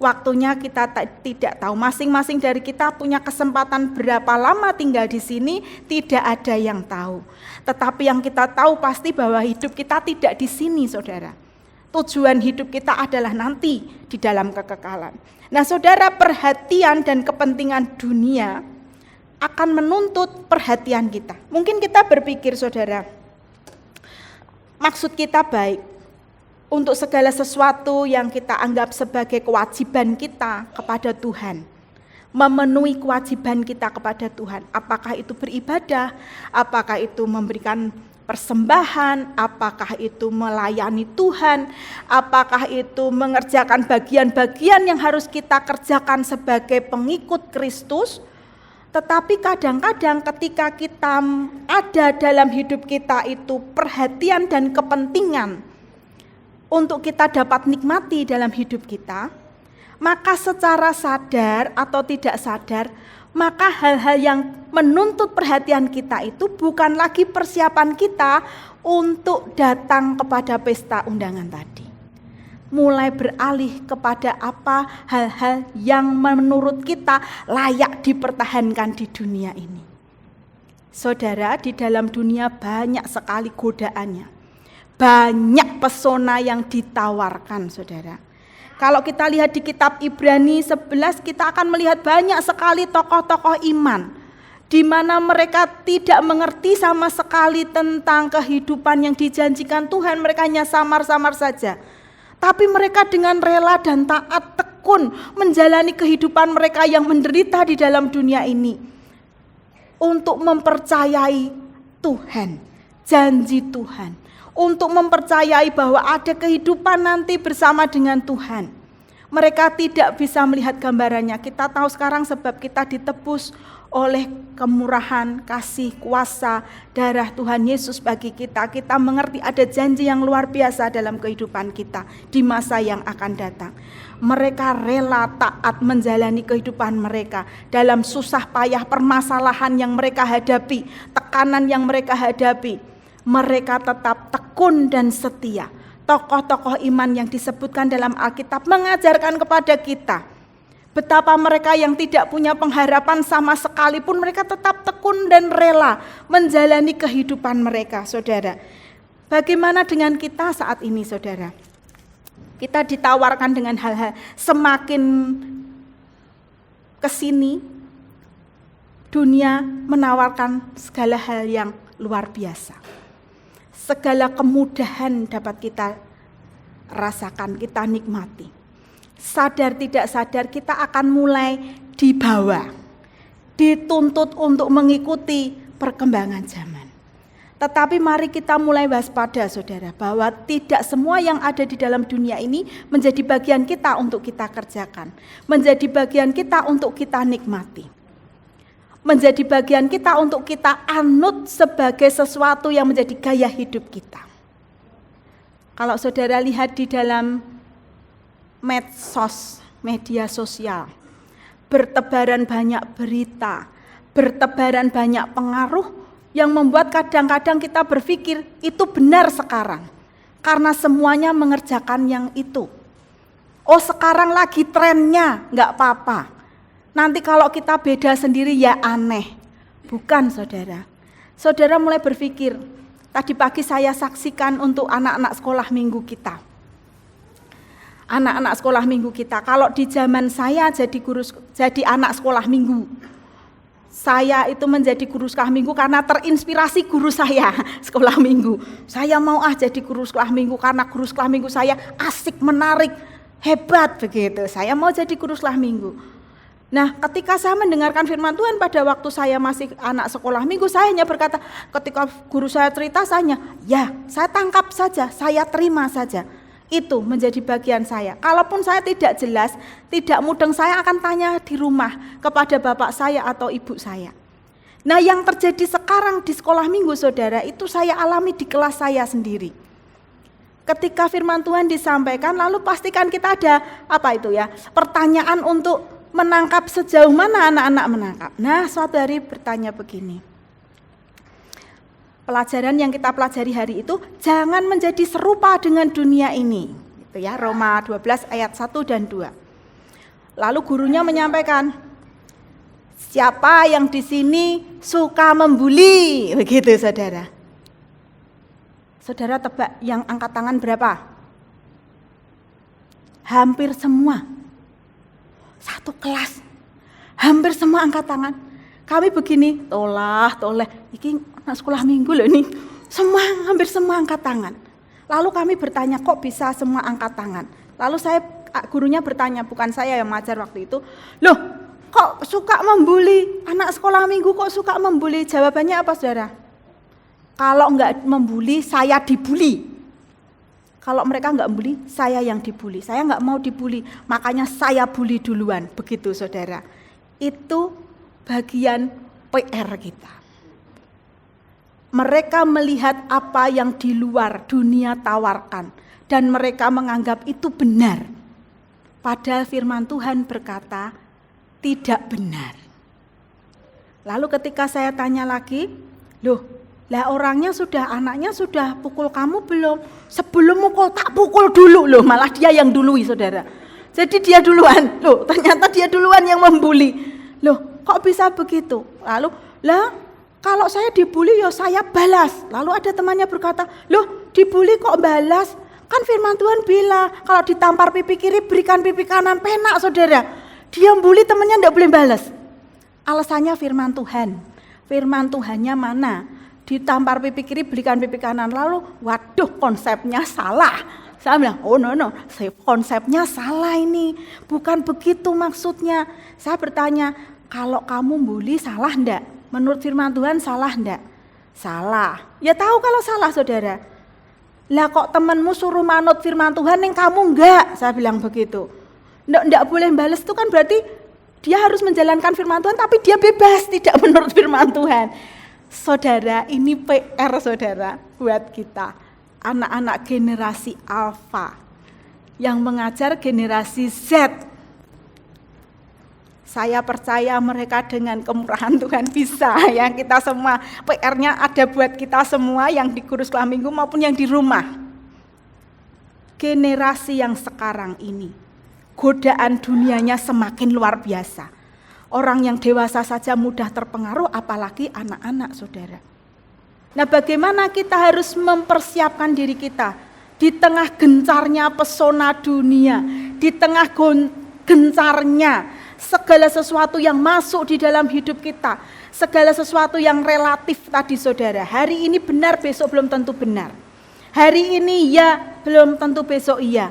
Waktunya kita tidak tahu. Masing-masing dari kita punya kesempatan berapa lama tinggal di sini, tidak ada yang tahu. Tetapi yang kita tahu pasti bahwa hidup kita tidak di sini, saudara. Tujuan hidup kita adalah nanti di dalam kekekalan. Nah, saudara, perhatian dan kepentingan dunia akan menuntut perhatian kita. Mungkin kita berpikir, saudara, maksud kita baik. Untuk segala sesuatu yang kita anggap sebagai kewajiban kita kepada Tuhan. Memenuhi kewajiban kita kepada Tuhan. Apakah itu beribadah, apakah itu memberikan persembahan, apakah itu melayani Tuhan, apakah itu mengerjakan bagian-bagian yang harus kita kerjakan sebagai pengikut Kristus. Tetapi kadang-kadang ketika kita ada dalam hidup kita itu perhatian dan kepentingan untuk kita dapat nikmati dalam hidup kita, maka secara sadar atau tidak sadar, maka hal-hal yang menuntut perhatian kita itu bukan lagi persiapan kita untuk datang kepada pesta undangan tadi. Mulai beralih kepada apa hal-hal yang menurut kita layak dipertahankan di dunia ini. Saudara, di dalam dunia banyak sekali godaannya. Banyak pesona yang ditawarkan, saudara. Kalau kita lihat di kitab Ibrani 11, kita akan melihat banyak sekali tokoh-tokoh iman, di mana mereka tidak mengerti sama sekali tentang kehidupan yang dijanjikan Tuhan. Mereka hanya samar-samar saja. Tapi mereka dengan rela dan taat tekun menjalani kehidupan mereka yang menderita di dalam dunia ini. Untuk mempercayai Tuhan, janji Tuhan. Untuk mempercayai bahwa ada kehidupan nanti bersama dengan Tuhan. Mereka tidak bisa melihat gambarannya. Kita tahu sekarang sebab kita ditebus oleh kemurahan, kasih, kuasa, darah Tuhan Yesus bagi kita. Kita mengerti ada janji yang luar biasa dalam kehidupan kita di masa yang akan datang. Mereka rela taat menjalani kehidupan mereka dalam susah payah permasalahan yang mereka hadapi, tekanan yang mereka hadapi. Mereka tetap tekun dan setia. Tokoh-tokoh iman yang disebutkan dalam Alkitab mengajarkan kepada kita betapa mereka yang tidak punya pengharapan sama sekali pun mereka tetap tekun dan rela menjalani kehidupan mereka, saudara. Bagaimana dengan kita saat ini, saudara? Kita ditawarkan dengan hal-hal semakin kesini, dunia menawarkan segala hal yang luar biasa. Segala kemudahan dapat kita rasakan, kita nikmati. Sadar tidak sadar kita akan mulai dibawa, dituntut untuk mengikuti perkembangan zaman. Tetapi mari kita mulai waspada, saudara, bahwa tidak semua yang ada di dalam dunia ini menjadi bagian kita untuk kita kerjakan, menjadi bagian kita untuk kita nikmati. Menjadi bagian kita untuk kita anut sebagai sesuatu yang menjadi gaya hidup kita. Kalau saudara lihat di dalam medsos, media sosial, bertebaran banyak berita, bertebaran banyak pengaruh yang membuat kadang-kadang kita berpikir itu benar sekarang. Karena semuanya mengerjakan yang itu. Oh, sekarang lagi trennya, enggak apa-apa. Nanti kalau kita beda sendiri ya aneh. Bukan, saudara. Saudara mulai berpikir, tadi pagi saya saksikan untuk anak-anak sekolah minggu kita. Anak-anak sekolah minggu kita, kalau di zaman saya jadi anak sekolah minggu. Saya itu menjadi guru sekolah minggu karena terinspirasi guru saya sekolah minggu. Saya mau jadi guru sekolah minggu karena guru sekolah minggu saya asik, menarik, hebat begitu. Saya mau jadi guru sekolah minggu. Nah, ketika saya mendengarkan firman Tuhan pada waktu saya masih anak sekolah minggu, saya hanya berkata, ketika guru saya cerita, saya tangkap saja, saya terima saja. Itu menjadi bagian saya. Kalaupun saya tidak jelas, tidak mudeng, saya akan tanya di rumah kepada bapak saya atau ibu saya. Nah, yang terjadi sekarang di sekolah minggu, saudara, itu saya alami di kelas saya sendiri. Ketika firman Tuhan disampaikan, lalu pastikan kita ada pertanyaan untuk menangkap sejauh mana anak-anak menangkap. Nah, suatu hari bertanya begini. Pelajaran yang kita pelajari hari itu, jangan menjadi serupa dengan dunia ini. Itu ya, Roma 12 ayat 1 dan 2. Lalu gurunya menyampaikan, siapa yang di sini suka membuli? Begitu saudara. Saudara tebak yang angkat tangan berapa? Hampir semua. Satu kelas. Hampir semua angkat tangan. Kami begini, toleh. Ini anak sekolah minggu loh ini. Hampir semua angkat tangan. Lalu kami bertanya, kok bisa semua angkat tangan? Lalu gurunya bertanya, bukan saya yang mengajar waktu itu. Loh, kok suka membuli? Anak sekolah minggu kok suka membuli? Jawabannya apa saudara? Kalau enggak membuli, saya dibuli. Kalau mereka enggak membuli, saya yang dibuli. Saya enggak mau dibuli, makanya saya bully duluan. Begitu saudara. Itu bagian PR kita. Mereka melihat apa yang di luar dunia tawarkan. Dan mereka menganggap itu benar. Padahal firman Tuhan berkata, tidak benar. Lalu ketika saya tanya lagi, loh, anaknya sudah pukul kamu belum? Sebelum mukul, tak pukul dulu loh, malah dia yang dului saudara. Jadi dia duluan, loh ternyata dia duluan yang membuli. Loh kok bisa begitu? Lalu, kalau saya dibuli ya saya balas. Lalu ada temannya berkata, loh dibuli kok balas? Kan firman Tuhan bilang, kalau ditampar pipi kiri berikan pipi kanan, penak saudara. Dia membuli temannya enggak boleh balas. Alasannya firman Tuhan. Firman Tuhannya mana? Ditampar pipi kiri berikan pipi kanan. Lalu waduh konsepnya salah. Saya bilang konsepnya salah ini. Bukan begitu maksudnya. Saya bertanya, kalau kamu bully salah enggak? Menurut firman Tuhan salah enggak? Salah. Ya tahu kalau salah saudara. Lah kok temanmu suruh manut firman Tuhan yang kamu enggak? Saya bilang begitu. Enggak boleh balas itu kan berarti dia harus menjalankan firman Tuhan tapi dia bebas tidak menurut firman Tuhan. Saudara, ini PR saudara buat kita. Anak-anak generasi Alpha yang mengajar generasi Z. Saya percaya mereka dengan kemurahan Tuhan bisa ya. Kita semua PR-nya ada buat kita semua yang di guru sekolah minggu maupun yang di rumah. Generasi yang sekarang ini godaan dunianya semakin luar biasa. Orang yang dewasa saja mudah terpengaruh, apalagi anak-anak saudara. Nah bagaimana kita harus mempersiapkan diri kita di tengah gencarnya pesona dunia, di tengah gencarnya segala sesuatu yang masuk di dalam hidup kita, segala sesuatu yang relatif tadi saudara. Hari ini benar, besok belum tentu benar. Hari ini ya, belum tentu besok iya.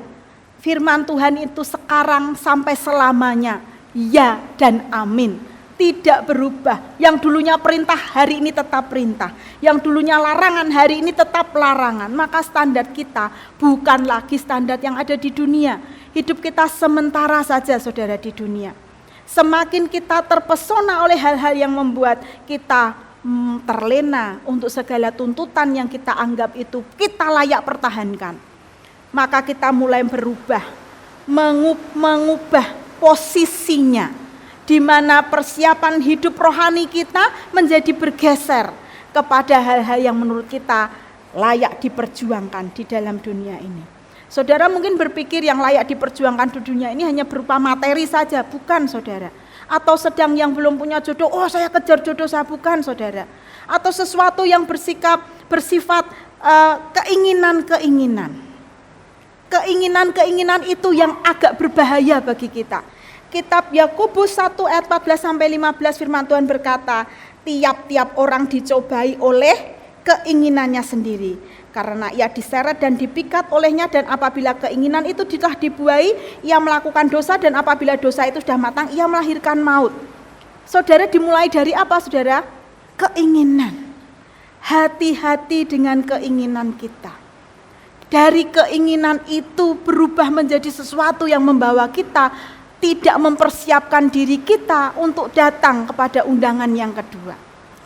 Firman Tuhan itu sekarang sampai selamanya, ya dan amin. Tidak berubah. Yang dulunya perintah, hari ini tetap perintah. Yang dulunya larangan, hari ini tetap larangan. Maka standar kita bukan lagi standar yang ada di dunia. Hidup kita sementara saja saudara di dunia. Semakin kita terpesona oleh hal-hal yang membuat kita terlena untuk segala tuntutan yang kita anggap itu kita layak pertahankan. Maka kita mulai berubah, mengubah posisinya, di mana persiapan hidup rohani kita menjadi bergeser kepada hal-hal yang menurut kita layak diperjuangkan di dalam dunia ini. Saudara mungkin berpikir yang layak diperjuangkan di dunia ini hanya berupa materi saja, bukan saudara. Atau sedang yang belum punya jodoh, oh saya kejar jodoh saya, bukan saudara. Atau sesuatu yang bersifat keinginan-keinginan. Keinginan-keinginan itu yang agak berbahaya bagi kita. Kitab Yakobus 1 ayat 14-15 firman Tuhan berkata, tiap-tiap orang dicobai oleh keinginannya sendiri. Karena ia diseret dan dipikat olehnya, dan apabila keinginan itu telah dibuai, ia melakukan dosa, dan apabila dosa itu sudah matang, ia melahirkan maut. Saudara, dimulai dari apa saudara? Keinginan. Hati-hati dengan keinginan kita. Dari keinginan itu berubah menjadi sesuatu yang membawa kita tidak mempersiapkan diri kita untuk datang kepada undangan yang kedua.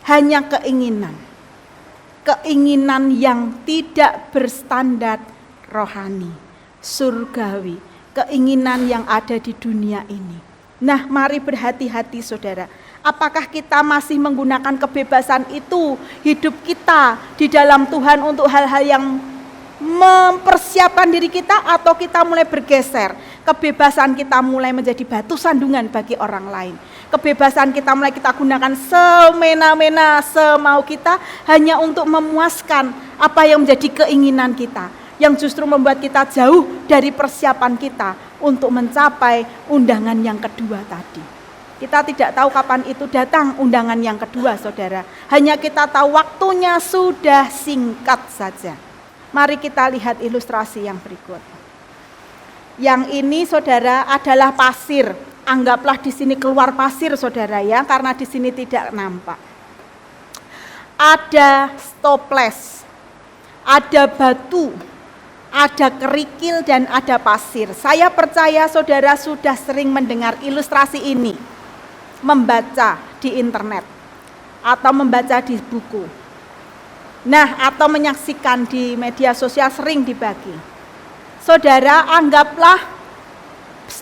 Hanya keinginan. Keinginan yang tidak berstandar rohani, surgawi, keinginan yang ada di dunia ini. Nah, mari berhati-hati saudara. Apakah kita masih menggunakan kebebasan itu, hidup kita di dalam Tuhan untuk hal-hal yang mempersiapkan diri kita atau kita mulai bergeser. Kebebasan kita mulai menjadi batu sandungan bagi orang lain. Kebebasan kita mulai kita gunakan semena-mena, semau kita hanya untuk memuaskan apa yang menjadi keinginan kita, yang justru membuat kita jauh dari persiapan kita untuk mencapai undangan yang kedua tadi. Kita tidak tahu kapan itu datang undangan yang kedua, saudara. Hanya kita tahu waktunya sudah singkat saja. Mari kita lihat ilustrasi yang berikut. Yang ini, saudara, adalah pasir. Anggaplah di sini keluar pasir, saudara, ya, karena di sini tidak nampak. Ada toples, ada batu, ada kerikil dan ada pasir. Saya percaya saudara sudah sering mendengar ilustrasi ini, membaca di internet atau membaca di buku. Nah, atau menyaksikan di media sosial sering dibagi. Saudara, anggaplah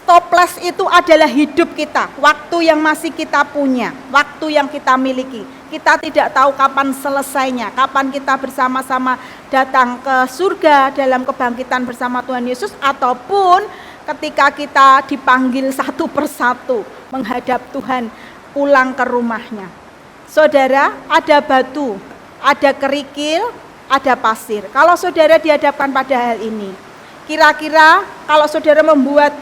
toples itu adalah hidup kita, waktu yang masih kita punya, waktu yang kita miliki. Kita tidak tahu kapan selesainya, kapan kita bersama-sama datang ke surga dalam kebangkitan bersama Tuhan Yesus, ataupun ketika kita dipanggil satu persatu menghadap Tuhan pulang ke rumahnya. Saudara, ada batu, ada kerikil, ada pasir. Kalau saudara dihadapkan pada hal ini, kira-kira kalau saudara membuat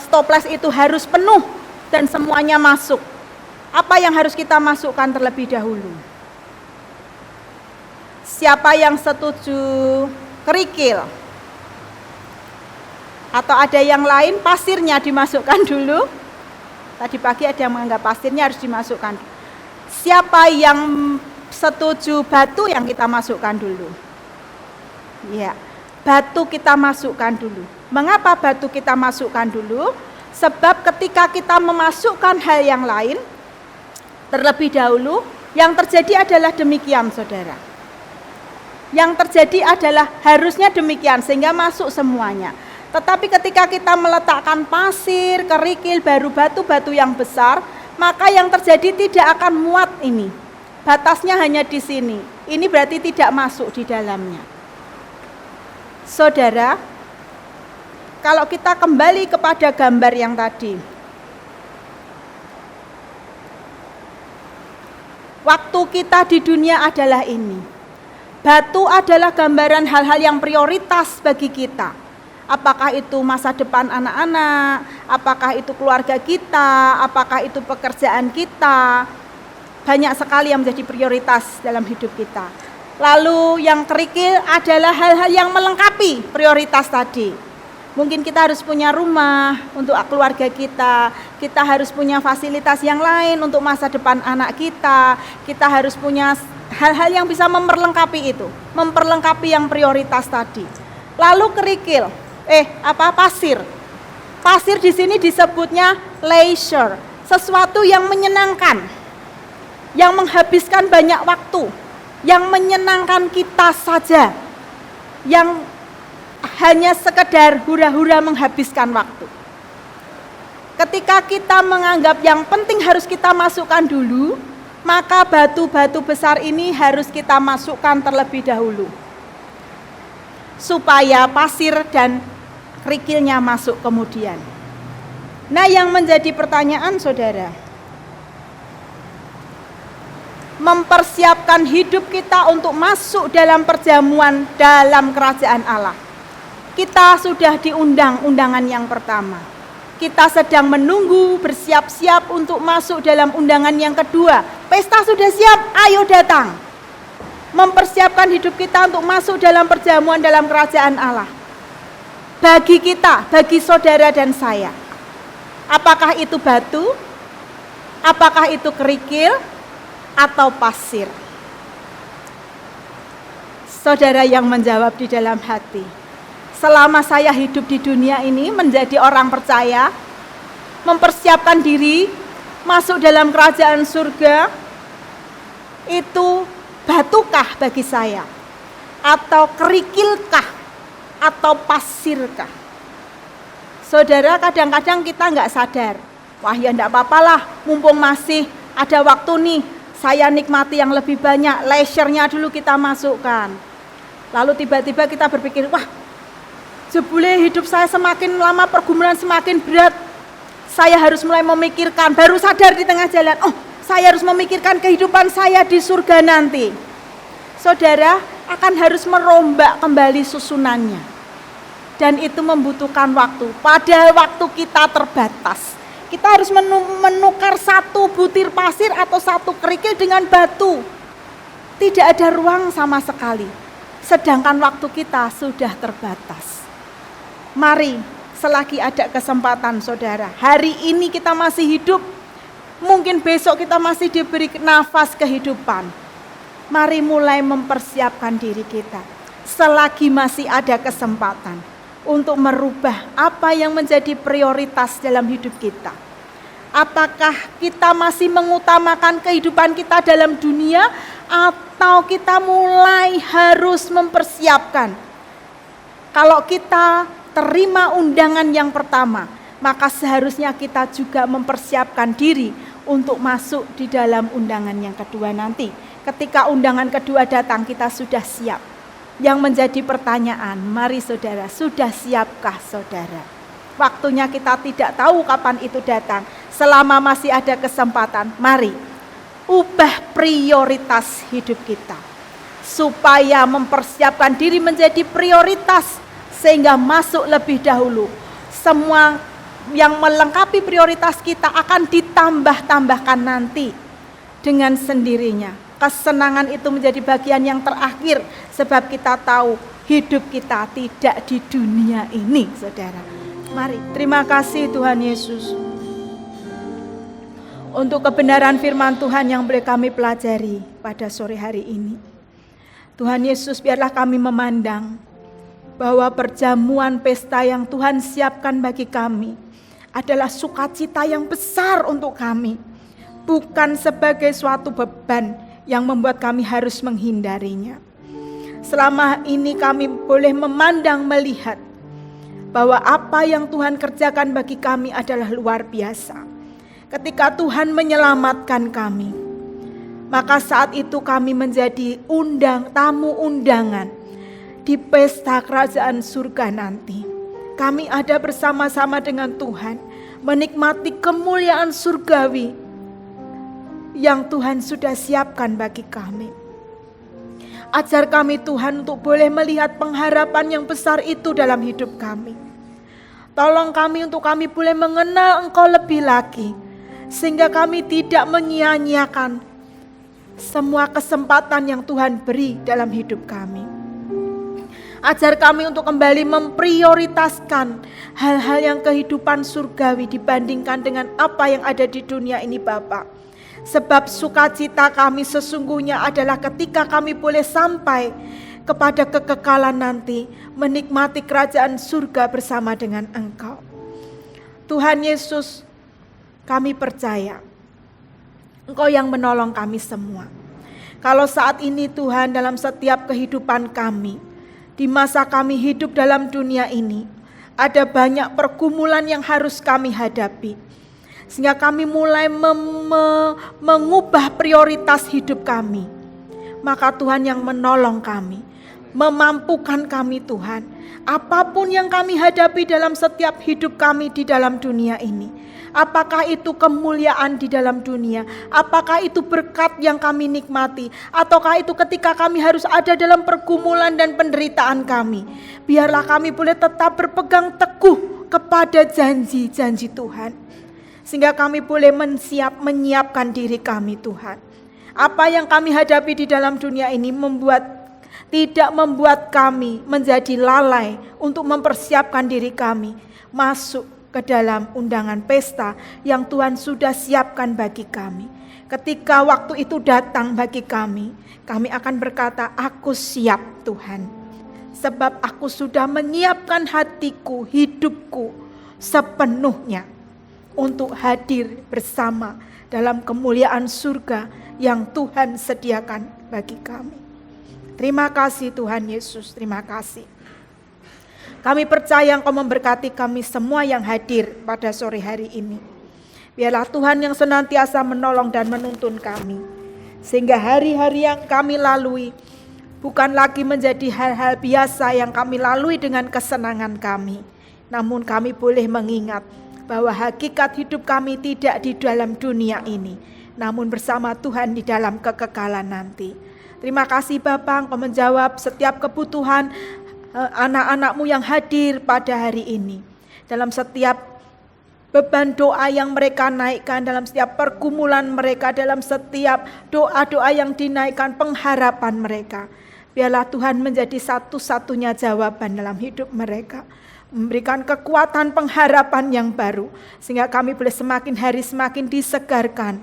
toples itu harus penuh dan semuanya masuk, apa yang harus kita masukkan terlebih dahulu? Siapa yang setuju kerikil? Atau ada yang lain pasirnya dimasukkan dulu? Tadi pagi ada yang menganggap pasirnya harus dimasukkan. Siapa yang setuju batu yang kita masukkan dulu? Ya, batu kita masukkan dulu. Mengapa batu kita masukkan dulu? Sebab ketika kita memasukkan hal yang lain terlebih dahulu, yang terjadi adalah demikian, saudara. Yang terjadi adalah harusnya demikian sehingga masuk semuanya. Tetapi ketika kita meletakkan pasir, kerikil, baru batu-batu yang besar, maka yang terjadi tidak akan muat ini. Batasnya hanya di sini. Ini berarti tidak masuk di dalamnya. Saudara, kalau kita kembali kepada gambar yang tadi, waktu kita di dunia adalah ini. Batu adalah gambaran hal-hal yang prioritas bagi kita. Apakah itu masa depan anak-anak, apakah itu keluarga kita, apakah itu pekerjaan kita. Banyak sekali yang menjadi prioritas dalam hidup kita. Lalu yang kerikil adalah hal-hal yang melengkapi prioritas tadi. Mungkin kita harus punya rumah untuk keluarga kita, kita harus punya fasilitas yang lain untuk masa depan anak kita harus punya hal-hal yang bisa memperlengkapi itu, memperlengkapi yang prioritas tadi. Lalu kerikil, pasir. Pasir di sini disebutnya leisure, sesuatu yang menyenangkan, yang menghabiskan banyak waktu, yang menyenangkan kita saja, yang hanya sekedar hura-hura menghabiskan waktu. Ketika kita menganggap yang penting harus kita masukkan dulu, maka batu-batu besar ini harus kita masukkan terlebih dahulu, supaya pasir dan kerikilnya masuk kemudian. Nah, yang menjadi pertanyaan, saudara, mempersiapkan hidup kita untuk masuk dalam perjamuan dalam kerajaan Allah. Kita sudah diundang undangan yang pertama. Kita sedang menunggu, bersiap-siap untuk masuk dalam undangan yang kedua. Pesta sudah siap, ayo datang. Mempersiapkan hidup kita untuk masuk dalam perjamuan dalam kerajaan Allah. Bagi kita, bagi saudara dan saya. Apakah itu batu? Apakah itu kerikil? Atau pasir? Saudara yang menjawab di dalam hati, selama saya hidup di dunia ini menjadi orang percaya, mempersiapkan diri masuk dalam kerajaan surga, itu batukah bagi saya? Atau kerikilkah? Atau pasirkah? Saudara, kadang-kadang kita nggak sadar, wah ya enggak apa-apalah, mumpung masih ada waktu nih, saya nikmati yang lebih banyak, leisure-nya dulu kita masukkan. Lalu tiba-tiba kita berpikir, wah, jebule hidup saya semakin lama, pergumulan semakin berat. Saya harus mulai memikirkan, baru sadar di tengah jalan, oh, saya harus memikirkan kehidupan saya di surga nanti. Saudara akan harus merombak kembali susunannya. Dan itu membutuhkan waktu. Pada waktu kita terbatas. Kita harus menukar satu butir pasir atau satu kerikil dengan batu. Tidak ada ruang sama sekali. Sedangkan waktu kita sudah terbatas. Mari, selagi ada kesempatan saudara, hari ini kita masih hidup, mungkin besok kita masih diberi nafas kehidupan. Mari mulai mempersiapkan diri kita, selagi masih ada kesempatan untuk merubah apa yang menjadi prioritas dalam hidup kita. Apakah kita masih mengutamakan kehidupan kita dalam dunia, atau kita mulai harus mempersiapkan? Kalau kita terima undangan yang pertama, maka seharusnya kita juga mempersiapkan diri untuk masuk di dalam undangan yang kedua nanti. Ketika undangan kedua datang, kita sudah siap. Yang menjadi pertanyaan, mari saudara, sudah siapkah saudara? Waktunya kita tidak tahu kapan itu datang. Selama masih ada kesempatan, mari ubah prioritas hidup kita, supaya mempersiapkan diri menjadi prioritas, sehingga masuk lebih dahulu. Semua yang melengkapi prioritas kita akan ditambah-tambahkan nanti dengan sendirinya. Kesenangan itu menjadi bagian yang terakhir, sebab kita tahu hidup kita tidak di dunia ini, saudara. Mari, terima kasih Tuhan Yesus untuk kebenaran firman Tuhan yang boleh kami pelajari pada sore hari ini. Tuhan Yesus, biarlah kami memandang bahwa perjamuan pesta yang Tuhan siapkan bagi kami adalah sukacita yang besar untuk kami, bukan sebagai suatu beban yang membuat kami harus menghindarinya. Selama ini kami boleh memandang, melihat bahwa apa yang Tuhan kerjakan bagi kami adalah luar biasa. Ketika Tuhan menyelamatkan kami, maka saat itu kami menjadi tamu undangan di pesta kerajaan surga nanti. Kami ada bersama-sama dengan Tuhan, menikmati kemuliaan surgawi yang Tuhan sudah siapkan bagi kami. Ajar kami Tuhan untuk boleh melihat pengharapan yang besar itu dalam hidup kami. Tolong kami untuk kami boleh mengenal Engkau lebih lagi, sehingga kami tidak menyia-nyiakan semua kesempatan yang Tuhan beri dalam hidup kami. Ajar kami untuk kembali memprioritaskan hal-hal yang kehidupan surgawi dibandingkan dengan apa yang ada di dunia ini, Bapa. Sebab sukacita kami sesungguhnya adalah ketika kami boleh sampai kepada kekekalan nanti, menikmati kerajaan surga bersama dengan Engkau. Tuhan Yesus, kami percaya Engkau yang menolong kami semua. Kalau saat ini Tuhan, dalam setiap kehidupan kami, di masa kami hidup dalam dunia ini, ada banyak pergumulan yang harus kami hadapi, sehingga kami mulai mengubah prioritas hidup kami. Maka Tuhan yang menolong kami, memampukan kami Tuhan, apapun yang kami hadapi dalam setiap hidup kami di dalam dunia ini. Apakah itu kemuliaan di dalam dunia, apakah itu berkat yang kami nikmati, ataukah itu ketika kami harus ada dalam pergumulan dan penderitaan kami. Biarlah kami boleh tetap berpegang teguh kepada janji-janji Tuhan, sehingga kami boleh menyiapkan diri kami Tuhan. Apa yang kami hadapi di dalam dunia ini tidak membuat kami menjadi lalai untuk mempersiapkan diri kami masuk ke dalam undangan pesta yang Tuhan sudah siapkan bagi kami. Ketika waktu itu datang bagi kami akan berkata, aku siap Tuhan. Sebab aku sudah menyiapkan hatiku, hidupku sepenuhnya untuk hadir bersama dalam kemuliaan surga yang Tuhan sediakan bagi kami. Terima kasih Tuhan Yesus, terima kasih. Kami percaya Engkau memberkati kami semua yang hadir pada sore hari ini. Biarlah Tuhan yang senantiasa menolong dan menuntun kami, sehingga hari-hari yang kami lalui bukan lagi menjadi hal-hal biasa yang kami lalui dengan kesenangan kami. Namun kami boleh mengingat bahwa hakikat hidup kami tidak di dalam dunia ini, namun bersama Tuhan di dalam kekekalan nanti. Terima kasih Bapa, Engkau menjawab setiap kebutuhan anak-anak-Mu yang hadir pada hari ini. Dalam setiap beban doa yang mereka naikkan, dalam setiap pergumulan mereka, dalam setiap doa-doa yang dinaikkan, pengharapan mereka. Biarlah Tuhan menjadi satu-satunya jawaban dalam hidup mereka. Memberikan kekuatan pengharapan yang baru, sehingga kami boleh semakin hari semakin disegarkan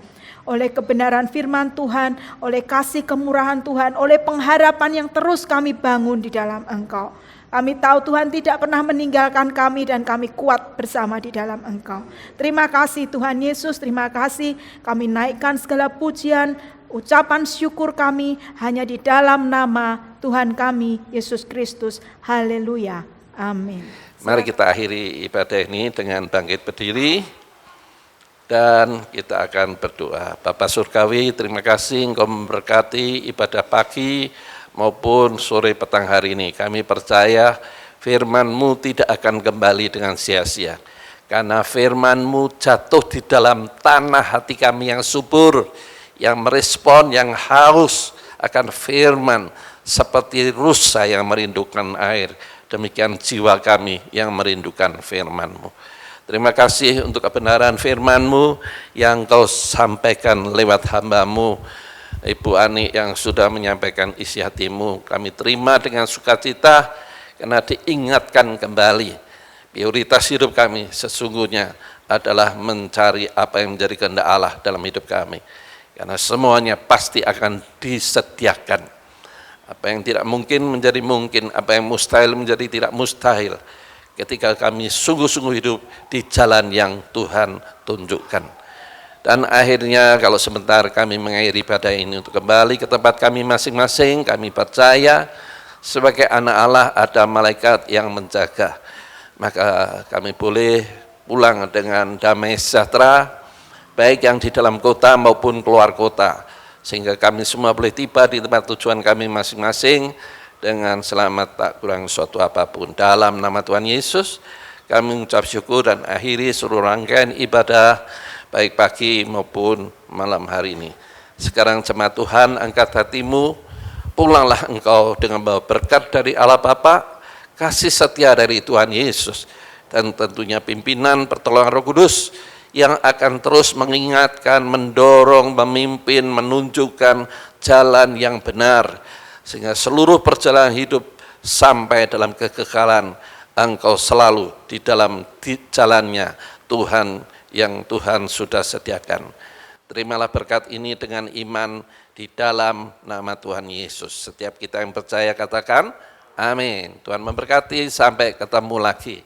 oleh kebenaran firman Tuhan, oleh kasih kemurahan Tuhan, oleh pengharapan yang terus kami bangun di dalam Engkau. Kami tahu Tuhan tidak pernah meninggalkan kami dan kami kuat bersama di dalam Engkau. Terima kasih Tuhan Yesus, terima kasih. Kami naikkan segala pujian, ucapan syukur kami hanya di dalam nama Tuhan kami, Yesus Kristus. Haleluya. Amin. Mari kita akhiri ibadah ini dengan bangkit berdiri dan kita akan berdoa. Bapa Surgawi, terima kasih Engkau memberkati ibadah pagi maupun sore petang hari ini. Kami percaya firman-Mu tidak akan kembali dengan sia-sia. Karena firman-Mu jatuh di dalam tanah hati kami yang subur, yang merespon, yang haus akan firman, seperti rusa yang merindukan air. Demikian jiwa kami yang merindukan firman-Mu. Terima kasih untuk kebenaran firman-Mu yang Kau sampaikan lewat hamba-Mu, Ibu Ani yang sudah menyampaikan isi hati-Mu. Kami terima dengan sukacita karena diingatkan kembali. Prioritas hidup kami sesungguhnya adalah mencari apa yang menjadi kehendak Allah dalam hidup kami. Karena semuanya pasti akan disediakan. Apa yang tidak mungkin menjadi mungkin, apa yang mustahil menjadi tidak mustahil. Ketika kami sungguh-sungguh hidup di jalan yang Tuhan tunjukkan. Dan akhirnya kalau sebentar kami mengakhiri ibadah ini untuk kembali ke tempat kami masing-masing, kami percaya sebagai anak Allah ada malaikat yang menjaga. Maka kami boleh pulang dengan damai sejahtera, baik yang di dalam kota maupun keluar kota. Sehingga kami semua boleh tiba di tempat tujuan kami masing-masing dengan selamat tak kurang suatu apapun. Dalam nama Tuhan Yesus kami mengucap syukur dan akhiri seluruh rangkaian ibadah baik pagi maupun malam hari ini. Sekarang jemaat Tuhan, angkat hatimu, pulanglah engkau dengan bawa berkat dari Allah Bapa, kasih setia dari Tuhan Yesus, dan tentunya pimpinan pertolongan Roh Kudus yang akan terus mengingatkan, mendorong, memimpin, menunjukkan jalan yang benar, sehingga seluruh perjalanan hidup sampai dalam kekekalan engkau selalu di dalam jalannya Tuhan yang Tuhan sudah sediakan. Terimalah berkat ini dengan iman di dalam nama Tuhan Yesus. Setiap kita yang percaya katakan amin. Tuhan memberkati, sampai ketemu lagi.